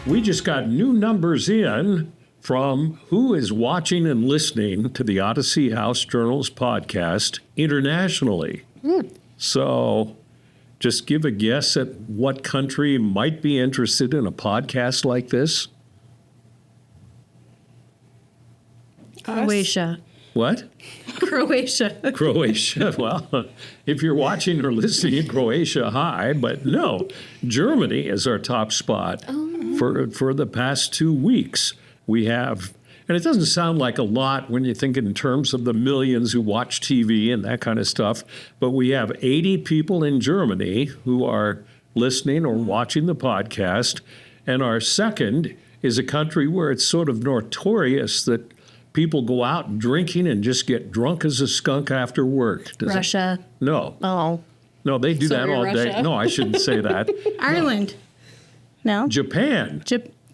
We just got new numbers in from who is watching and listening to the Odyssey House Journals podcast internationally. So just give a guess at what country might be interested in a podcast like this. Croatia. What? Croatia. Croatia. Well, if you're watching or listening in Croatia, hi. But no, Germany is our top spot for the past 2 weeks. We have, and it doesn't sound like a lot when you think in terms of the millions who watch TV and that kind of stuff, but we have 80 people in Germany who are listening or watching the podcast. And our second is a country where it's sort of notorious that people go out drinking and just get drunk as a skunk after work. Russia. No. Oh. No, they do that all day. No, I shouldn't say that. Ireland. No. Japan.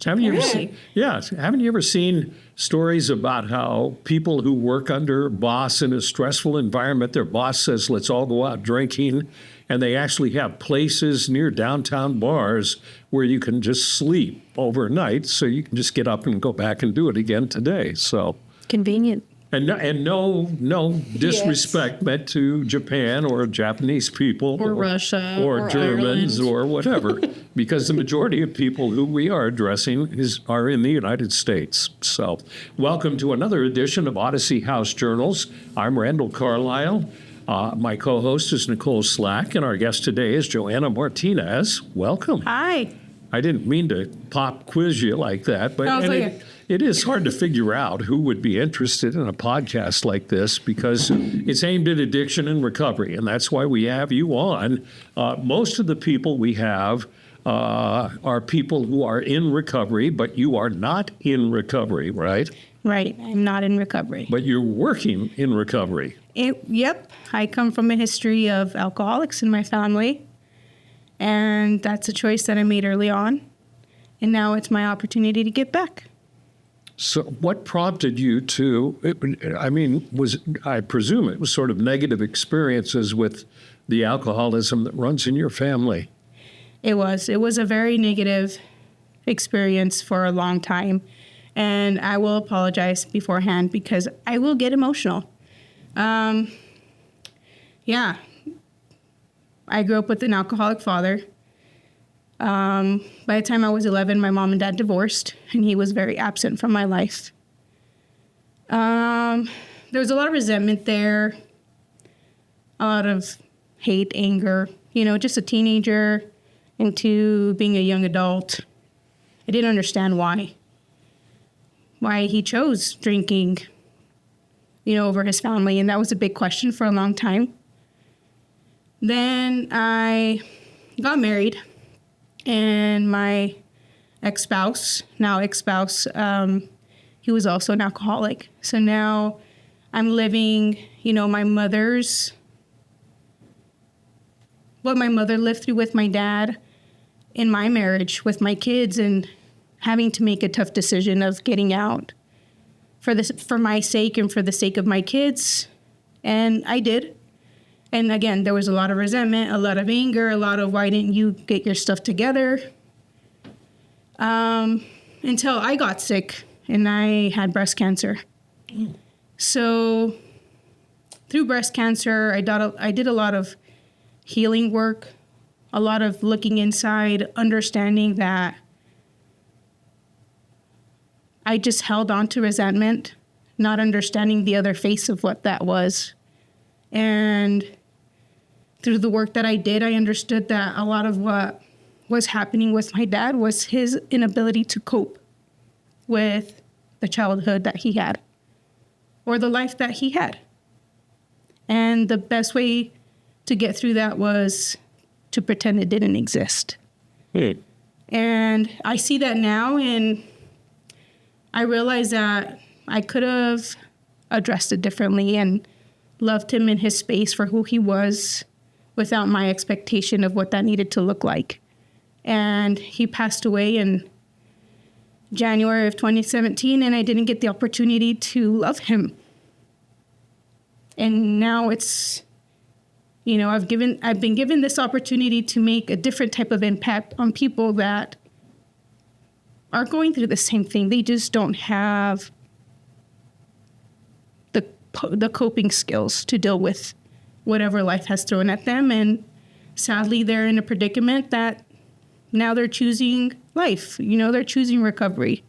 Haven't you ever seen? Yeah. Haven't you ever seen stories about how people who work under a boss in a stressful environment, their boss says, let's all go out drinking, and they actually have places near downtown bars where you can just sleep overnight, so you can just get up and go back and do it again today. So convenient. And no disrespect meant to Japan or Japanese people or Russia or Germans Ireland. Or whatever, because the majority of people who we are addressing are in the United States. So welcome to another edition of Odyssey House Journals. I'm Randall Carlisle. My co-host is Nicole Slack, and our guest today is Joanna Martinez. Welcome. Hi. I didn't mean to pop quiz you like that, but it is hard to figure out who would be interested in a podcast like this because it's aimed at addiction and recovery, and that's why we have you on. Most of the people we have are people who are in recovery, but you are not in recovery, right? Right. I'm not in recovery. But you're working in recovery. Yep. I come from a history of alcoholics in my family, and that's a choice that I made early on, and now it's my opportunity to get back. So what prompted you to, I presume it was sort of negative experiences with the alcoholism that runs in your family. It was a very negative experience for a long time. And I will apologize beforehand because I will get emotional. I grew up with an alcoholic father. By the time I was 11, my mom and dad divorced, and he was very absent from my life. There was a lot of resentment there, a lot of hate, anger, just a teenager into being a young adult. I didn't understand why he chose drinking, over his family, and that was a big question for a long time. Then I got married. And my ex-spouse, he was also an alcoholic. So now I'm living, what my mother lived through with my dad in my marriage with my kids and having to make a tough decision of getting out for my sake and for the sake of my kids. And I did. And again, there was a lot of resentment, a lot of anger, a lot of why didn't you get your stuff together? Until I got sick and I had breast cancer. So through breast cancer, I did a lot of healing work, a lot of looking inside, understanding that I just held on to resentment, not understanding the other face of what that was. And through the work that I did, I understood that a lot of what was happening with my dad was his inability to cope with the childhood that he had or the life that he had. And the best way to get through that was to pretend it didn't exist. And I see that now, and I realize that I could have addressed it differently and loved him in his space for who he was without my expectation of what that needed to look like. And he passed away in January of 2017, and I didn't get the opportunity to love him. And now it's, I've been given this opportunity to make a different type of impact on people that are going through the same thing. They just don't have the coping skills to deal with whatever life has thrown at them. And sadly, they're in a predicament that now they're choosing life. They're choosing recovery.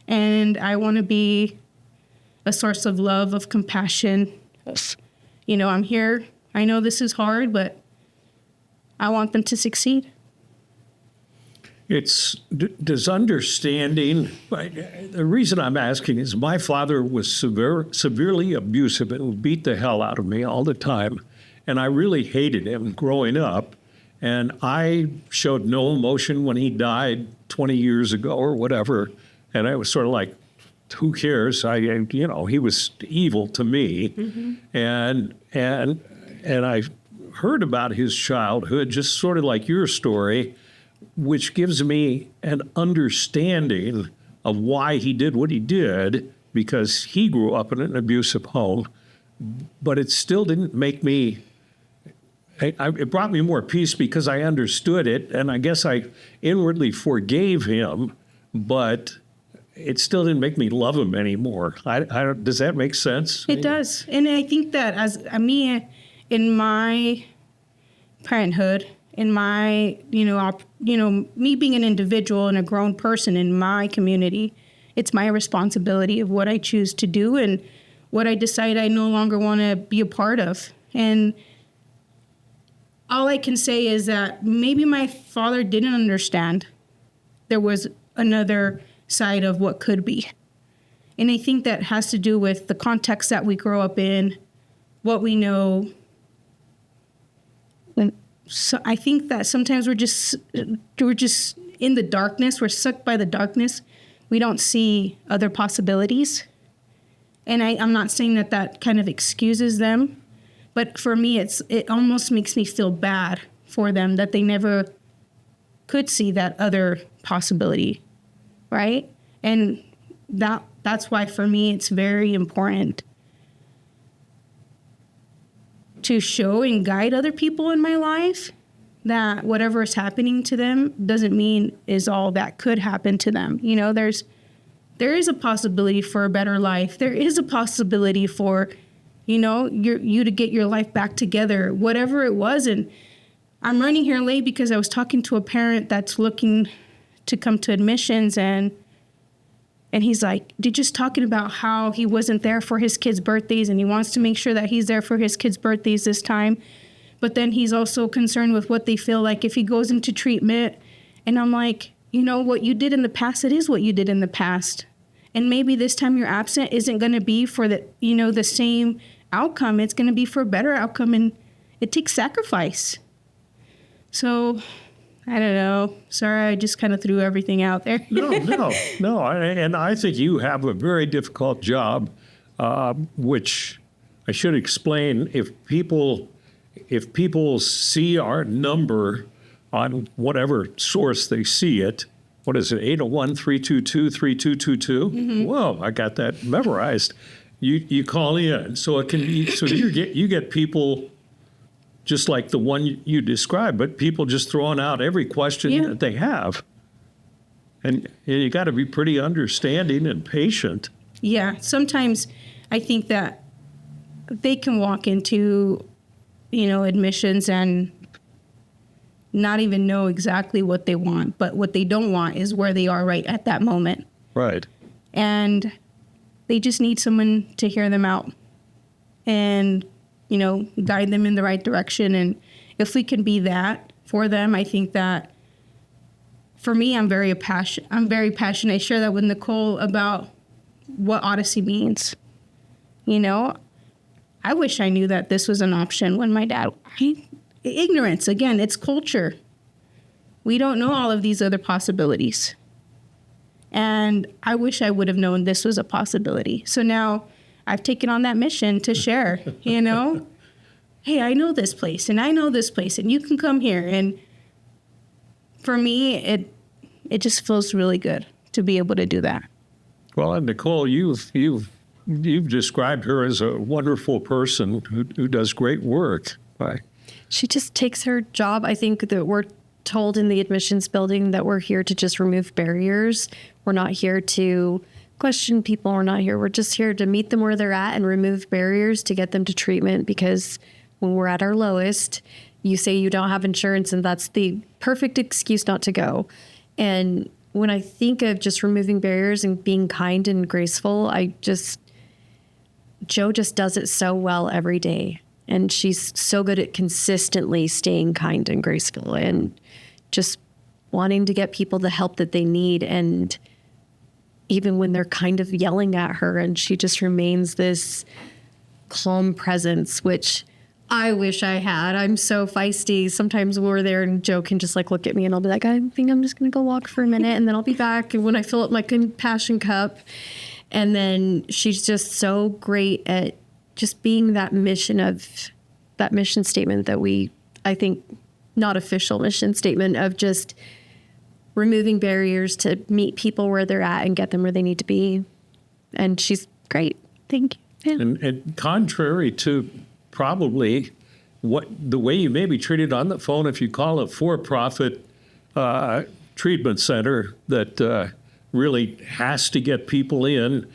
And I want to be a source of love, of compassion. I'm here. I know this is hard, but I want them to succeed. Does understanding, the reason I'm asking is my father was severely abusive and would beat the hell out of me all the time. And I really hated him growing up. And I showed no emotion when he died 20 years ago or whatever. And I was sort of like, who cares? He was evil to me. Mm-hmm. And I heard about his childhood, just sort of like your story, which gives me an understanding of why he did what he did, because he grew up in an abusive home. But it still didn't make me, it brought me more peace because I understood it, and I guess I inwardly forgave him, but it still didn't make me love him anymore. Does that make sense? It does. And I think that as me, in my parenthood, in my, me being an individual and a grown person in my community, it's my responsibility of what I choose to do and what I decide I no longer want to be a part of. And all I can say is that maybe my father didn't understand there was another side of what could be. And I think that has to do with the context that we grow up in, what we know. So I think that sometimes we're just in the darkness. We're sucked by the darkness. We don't see other possibilities. And I'm not saying that kind of excuses them, but for me, it almost makes me feel bad for them that they never could see that other possibility, right? And that's why for me it's very important to show and guide other people in my life that whatever is happening to them doesn't mean is all that could happen to them. There is a possibility for a better life. There is a possibility for, you to get your life back together, whatever it was. And I'm running here late because I was talking to a parent that's looking to come to admissions, and he's like, they're just talking about how he wasn't there for his kids' birthdays, and he wants to make sure that he's there for his kids' birthdays this time. But then he's also concerned with what they feel like if he goes into treatment. And I'm like, what you did in the past, it is what you did in the past. And maybe this time you're absent isn't going to be for the same outcome. It's going to be for a better outcome, and it takes sacrifice. So I don't know. Sorry, I just kind of threw everything out there. No. And I think you have a very difficult job, which I should explain. If people see our number on whatever source they see it, what is it, 801-322-3222? Mm-hmm. Whoa, I got that memorized. You call in. So it can be, so you get people just like the one you described, but people just throwing out every question that they have. And you got to be pretty understanding and patient. Yeah, sometimes I think that they can walk into, admissions and not even know exactly what they want, but what they don't want is where they are right at that moment. Right. And they just need someone to hear them out and guide them in the right direction. And if we can be that for them, I think that for me, I'm very passionate. I share that with Nicole about what Odyssey means. I wish I knew that this was an option when my dad, ignorance, again, it's culture. We don't know all of these other possibilities. And I wish I would have known this was a possibility. So now I've taken on that mission to share, Hey, I know this place and I know this place and you can come here. And for me, it just feels really good to be able to do that. Well, and Nicole, you've described her as a wonderful person who does great work. Right. She just takes her job. I think that we're told in the admissions building that we're here to just remove barriers. We're not here to question people. We're just here to meet them where they're at and remove barriers to get them to treatment, because when we're at our lowest, you say you don't have insurance, and that's the perfect excuse not to go. And when I think of just removing barriers and being kind and graceful, Joe just does it so well every day. And she's so good at consistently staying kind and graceful and just wanting to get people the help that they need. And even when they're kind of yelling at her, and she just remains this calm presence, which I wish I had. I'm so feisty. Sometimes we're there and Joe can just like look at me and I'll be like, I think I'm just going to go walk for a minute and then I'll be back. And when I fill up my compassion cup, and then she's just so great at just being that mission statement that I think, not official mission statement of just removing barriers to meet people where they're at and get them where they need to be. And she's great. Thank you. Yeah. And contrary to probably the way you may be treated on the phone if you call a for-profit treatment center that really has to get people in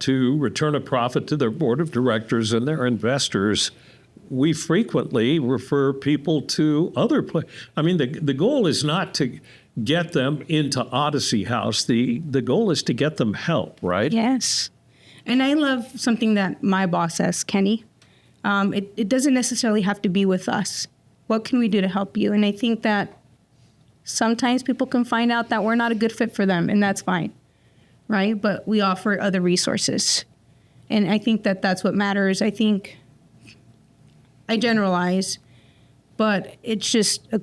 to return a profit to their board of directors and their investors, we frequently refer people to other places. I mean, the goal is not to get them into Odyssey House. The goal is to get them help, right? Yes. And I love something that my boss says, Kenny. It doesn't necessarily have to be with us. What can we do to help you? And I think that sometimes people can find out that we're not a good fit for them, and that's fine, right? But we offer other resources. And I think that that's what matters. I think I generalize, but it's just a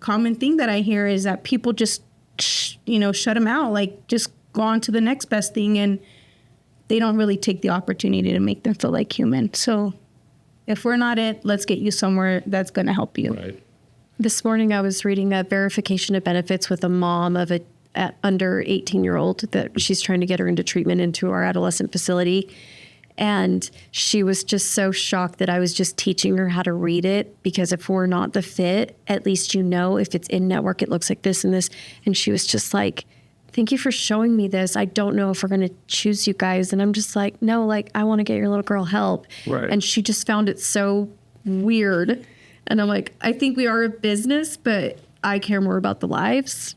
common thing that I hear is that people just, shut them out, like just go on to the next best thing, and they don't really take the opportunity to make them feel like human. So if we're not it, let's get you somewhere that's going to help you. Right. This morning I was reading a verification of benefits with a mom of a under 18-year-old that she's trying to get her into treatment into our adolescent facility. And she was just so shocked that I was just teaching her how to read it, because if we're not the fit, at least if it's in network, it looks like this and this. And she was just like, thank you for showing me this. I don't know if we're going to choose you guys. And I'm just like, no, like, I want to get your little girl help. Right. And she just found it so weird. And I'm like, I think we are a business, but I care more about the lives.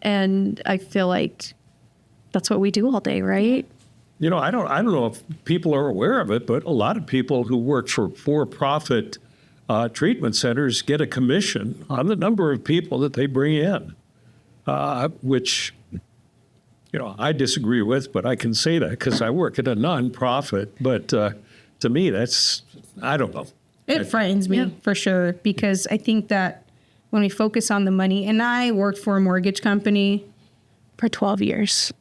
And I feel like that's what we do all day, right? I don't know if people are aware of it, but a lot of people who work for-profit treatment centers get a commission on the number of people that they bring in, which, I disagree with, but I can say that because I work at a nonprofit. But to me, I don't know. It frightens me for sure, because I think that when we focus on the money, and I worked for a mortgage company for 12 years.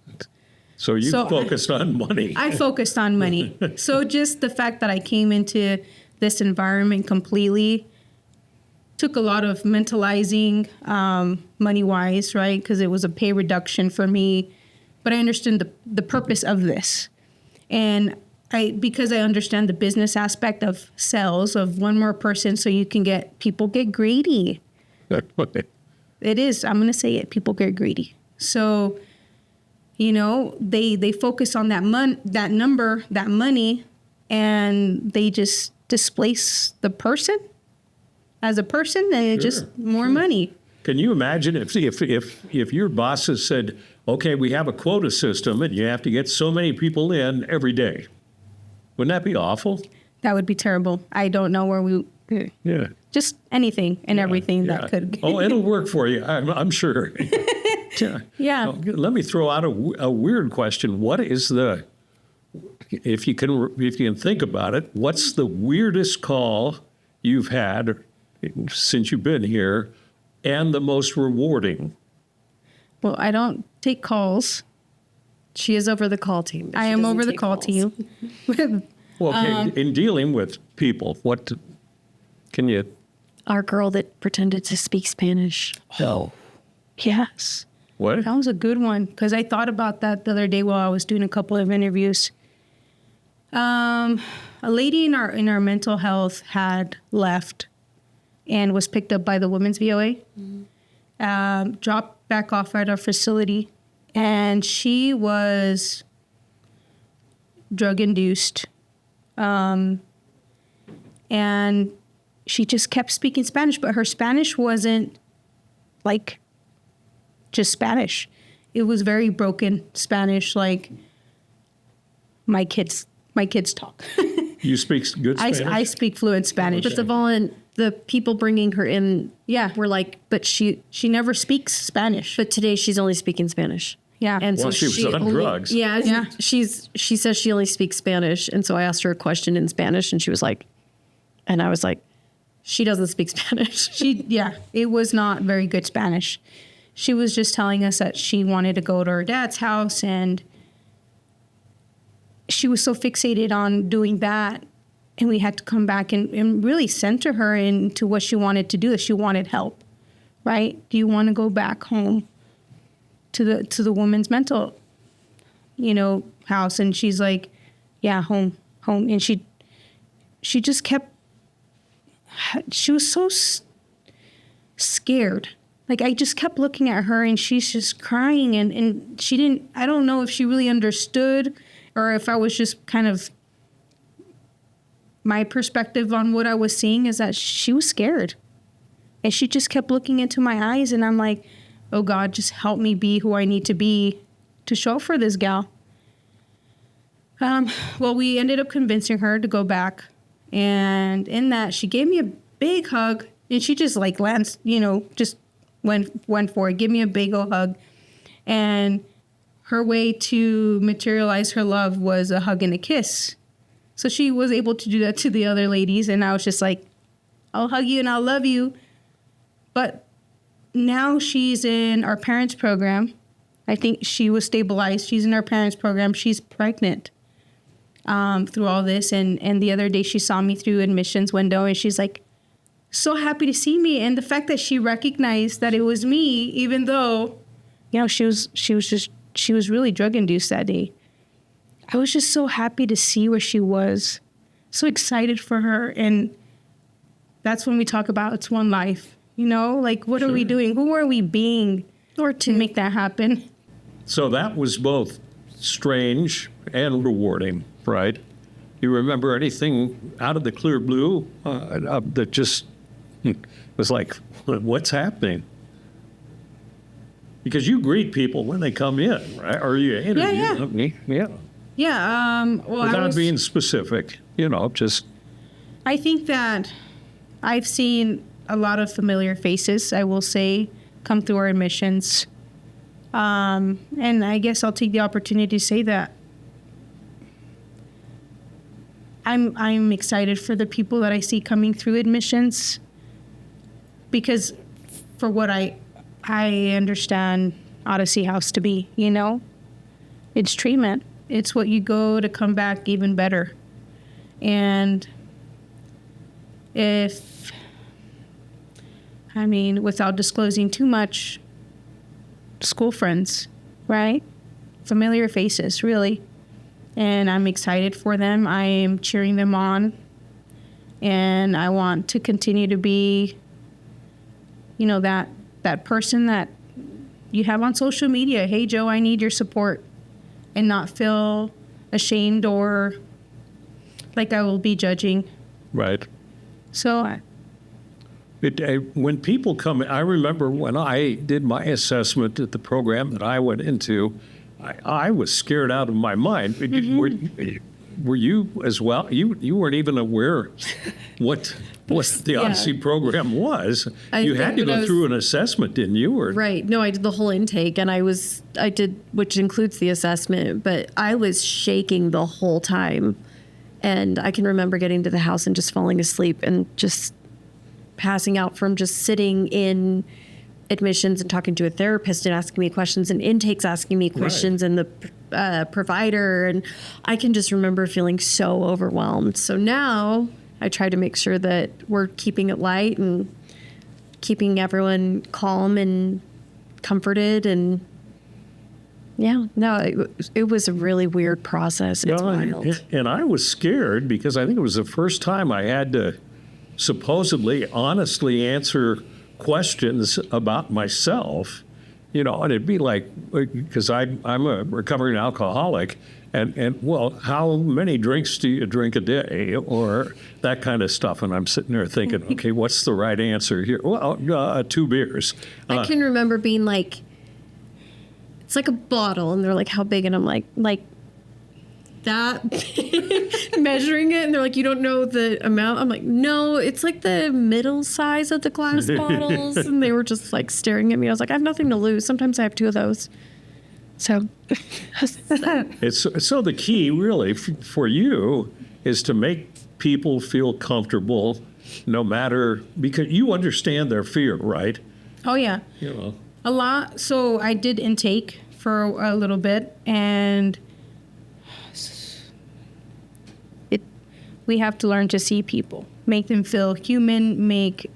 So you focused on money. I focused on money. So just the fact that I came into this environment completely took a lot of mentalizing money-wise, right? Because it was a pay reduction for me. But I understood the purpose of this. And because I understand the business aspect of sales, of one more person, so you can people get greedy. It is. I'm going to say it. People get greedy. So, they focus on that number, that money, and they just displace the person as a person, and just more money. Can you imagine if your bosses said, okay, we have a quota system and you have to get so many people in every day? Wouldn't that be awful? That would be terrible. I don't know where we... Yeah. Just anything and everything that could... Oh, it'll work for you, I'm sure. Yeah. Let me throw out a weird question. What is if you can think about it, what's the weirdest call you've had since you've been here, and the most rewarding? Well, I don't take calls. She is over the call team. I am over the call team. Well, in dealing with people, what can you... Our girl that pretended to speak Spanish. Oh. Yes. What? That was a good one, because I thought about that the other day while I was doing a couple of interviews. A lady in our mental health had left and was picked up by the women's VOA, dropped back off at our facility, and she was drug-induced. And she just kept speaking Spanish, but her Spanish wasn't like just Spanish. It was very broken Spanish, like my kids talk. You speak good Spanish? I speak fluent Spanish. But the people bringing her in, were like, but she never speaks Spanish. But today she's only speaking Spanish. Yeah. And Well, she was on only, drugs. Yeah. She says she only speaks Spanish. And so I asked her a question in Spanish and she was like, and I was like, she doesn't speak Spanish. It was not very good Spanish. She was just telling us that she wanted to go to her dad's house, and she was so fixated on doing that. And we had to come back and really center her into what she wanted to do, that she wanted help, right? Do you want to go back home to the woman's mental, house? And she's like, yeah, home. And she just kept, she was so scared. Like, I just kept looking at her and she's just crying, and she didn't, I don't know if she really understood or if I was just kind of, my perspective on what I was seeing is that she was scared. And she just kept looking into my eyes, and I'm like, oh God, just help me be who I need to be to show up for this gal. Well, we ended up convincing her to go back. And in that, she gave me a big hug, and she just like just went for it. Give me a big old hug. And her way to materialize her love was a hug and a kiss. So she was able to do that to the other ladies. And I was just like, I'll hug you and I'll love you. But now she's in our parents' program. I think she was stabilized. She's in our parents' program. She's pregnant through all this. And the other day she saw me through admissions window, and she's like, so happy to see me. And the fact that she recognized that it was me, even though, she was really drug induced that day. I was just so happy to see where she was, so excited for her. And that's when we talk about it's one life, like, what are we doing? Who are we being to make that happen? So that was both strange and rewarding, right? You remember anything out of the clear blue that just was like, what's happening? Because you greet people when they come in, right? Or you interview them. Yeah. Yeah. Without being specific, just. I think that I've seen a lot of familiar faces, I will say, come through our admissions. And I guess I'll take the opportunity to say that I'm excited for the people that I see coming through admissions, because for what I understand Odyssey House to be, it's treatment. It's what you go to come back even better. And without disclosing too much, school friends, right? Familiar faces, really. And I'm excited for them. I am cheering them on. And I want to continue to be, that person that you have on social media. Hey, Joe, I need your support. And not feel ashamed or like I will be judging. Right. So when people come, I remember when I did my assessment at the program that I went into, I was scared out of my mind. Were you as well? You weren't even aware what the Odyssey program was. You had to go through an assessment, didn't you? Right. No, I did the whole intake, and I did, which includes the assessment, but I was shaking the whole time. And I can remember getting to the house and just falling asleep and just passing out from just sitting in admissions and talking to a therapist and asking me questions, and intakes asking me questions, and the provider. And I can just remember feeling so overwhelmed. So now I try to make sure that we're keeping it light and keeping everyone calm and comforted. And it was a really weird process. It's wild. And I was scared because I think it was the first time I had to supposedly honestly answer questions about myself, and it'd be like, because I'm a recovering alcoholic, and well, how many drinks do you drink a day, or that kind of stuff, and I'm sitting there thinking, okay, what's the right answer here? Well, 2 beers. I can remember being like, it's like a bottle, and they're like, how big? And I'm like that, measuring it, and they're like, you don't know the amount? I'm like, no, it's like the middle size of the glass bottles. And they were just like staring at me. I was like, I have nothing to lose. Sometimes I have 2 of those. So So the key really for you is to make people feel comfortable, no matter, because you understand their fear, right? Oh, yeah. A lot. So I did intake for a little bit, and we have to learn to see people, make them feel human, make,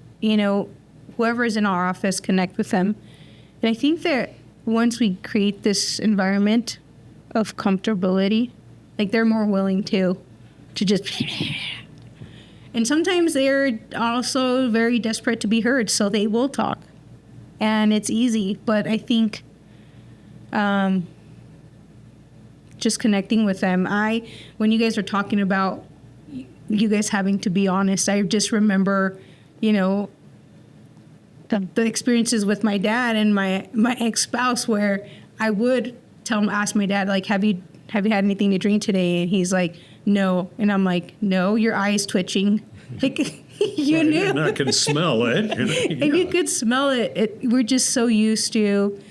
whoever's in our office connect with them. And I think that once we create this environment of comfortability, like they're more willing to just, and sometimes they're also very desperate to be heard, so they will talk. And it's easy, but I think just connecting with them. When you guys are talking about you guys having to be honest, I just remember, the experiences with my dad and my ex-spouse, where I would ask my dad, like, have you had anything to drink today? And he's like, no. And I'm like, no, your eye's twitching. Like, you knew. And I can smell it. And you could smell it. We're just so used to,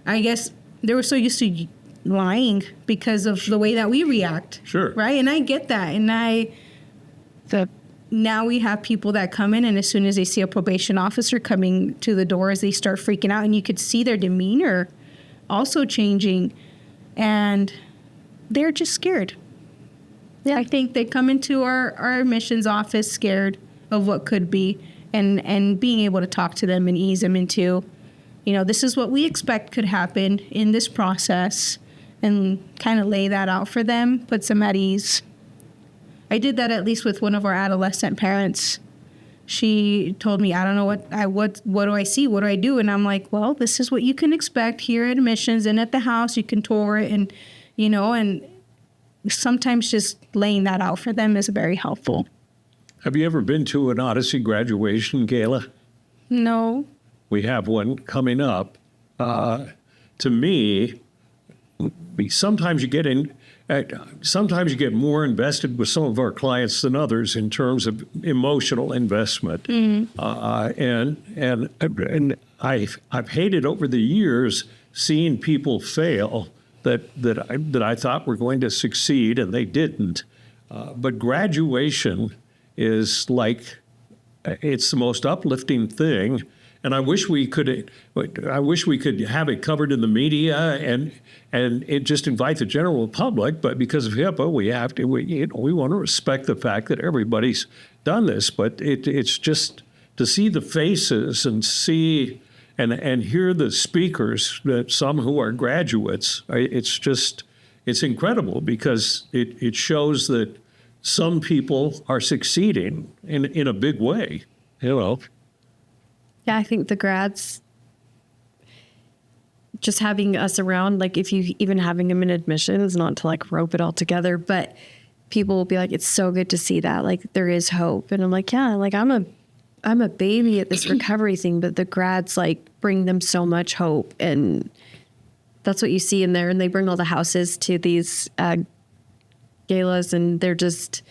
I guess, they were so used to lying because of the way that we react. Sure. Right? And I get that. And now we have people that come in, and as soon as they see a probation officer coming to the doors, they start freaking out, and you could see their demeanor also changing, and they're just scared. Yeah, I think they come into our admissions office scared of what could be, and being able to talk to them and ease them into, this is what we expect could happen in this process, and kind of lay that out for them, puts them at ease. I did that at least with one of our adolescent parents. She told me, I don't know what do I see? What do I do? And I'm like, well, this is what you can expect here at admissions and at the house. You can tour it, and, and sometimes just laying that out for them is very helpful. Have you ever been to an Odyssey graduation gala? No. We have one coming up. To me, sometimes you get more invested with some of our clients than others in terms of emotional investment. Mm-hmm. And I've hated over the years seeing people fail that I thought were going to succeed, and they didn't. But graduation is like, it's the most uplifting thing. And I wish we could have it covered in the media and it just invite the general public. But because of HIPAA, we want to respect the fact that everybody's done this. But it's just to see the faces and see and hear the speakers, that some who are graduates. It's incredible, because it shows that some people are succeeding in a big way. Yeah, I think the grads, just having us around, like if you even having them in admissions, not to like rope it all together, but people will be like, it's so good to see that, like there is hope. And I'm like, yeah, like I'm a baby at this recovery thing, but the grads like bring them so much hope. And that's what you see in there. And they bring all the houses to these galas, and they're just,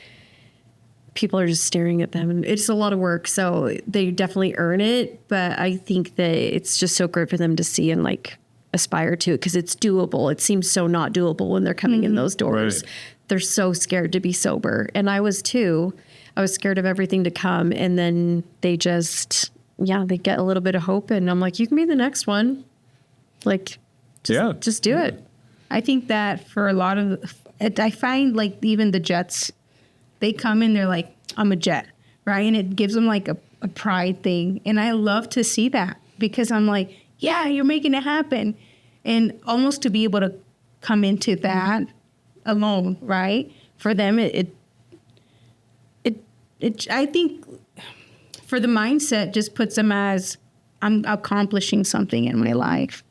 people are just staring at them, and it's a lot of work. So they definitely earn it. But I think that it's just so great for them to see and like aspire to it, because it's doable. It seems so not doable when they're coming in those doors. Right. They're so scared to be sober. And I was too. I was scared of everything to come. And then they just, they get a little bit of hope. And I'm like, you can be the next one. Like, just do it. I think that for a lot of, I find like even the Jets, they come in, they're like, I'm a Jet, right? And it gives them like a pride thing. And I love to see that, because I'm like, yeah, you're making it happen. And almost to be able to come into that alone, right? For them, I think for the mindset, just puts them as I'm accomplishing something in my life.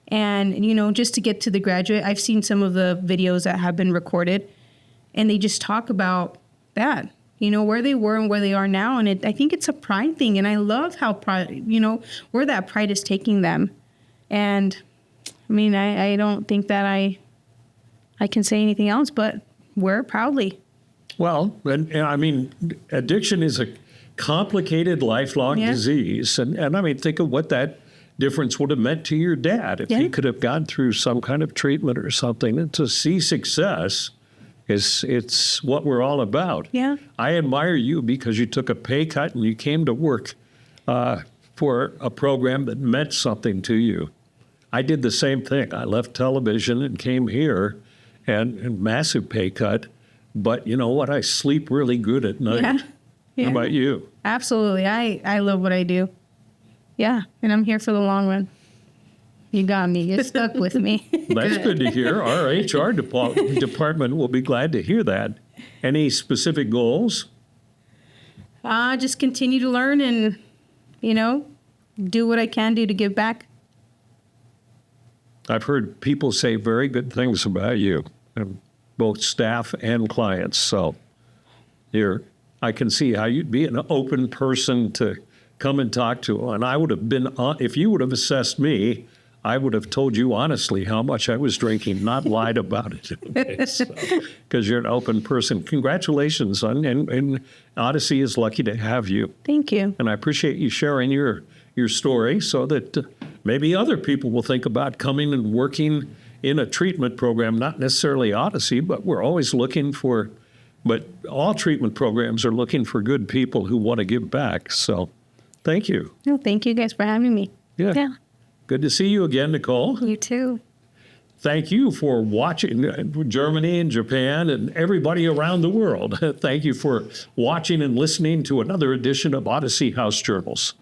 And, you know, just to get to the graduate, I've seen some of the videos that have been recorded, and they just talk about that, you know, where they were and where they are now. And I think it's a pride thing. And I love how pride, you know, where that pride is taking them. And I mean, I don't think that I can say anything else, but wear it proudly. Well, and I mean, addiction is a complicated lifelong disease. And I mean, think of what that difference would have meant to your dad if he could have gone through some kind of treatment or something. And to see success, it's what we're all about. Yeah. I admire you because you took a pay cut and you came to work for a program that meant something to you. I did the same thing. I left television and came here, and massive pay cut. But you know what? I sleep really good at night. Yeah. Yeah. How about you? Absolutely. I love what I do. Yeah. And I'm here for the long run. You got me. You're stuck with me. That's good to hear. Our HR department will be glad to hear that. Any specific goals? Just continue to learn and, you know, do what I can do to give back. I've heard people say very good things about you, both staff and clients. So I can see how you'd be an open person to come and talk to. And I would have been, if you would have assessed me, I would have told you honestly how much I was drinking, not lied about it. Because you're an open person. Congratulations, and Odyssey is lucky to have you. Thank you. And I appreciate you sharing your story so that maybe other people will think about coming and working in a treatment program, not necessarily Odyssey, but we're always looking for, but all treatment programs are looking for good people who want to give back. So thank you. No, thank you guys for having me. Yeah. Good to see you again, Nicole. You too. Thank you for watching Germany and Japan and everybody around the world. Thank you for watching and listening to another edition of Odyssey House Journals.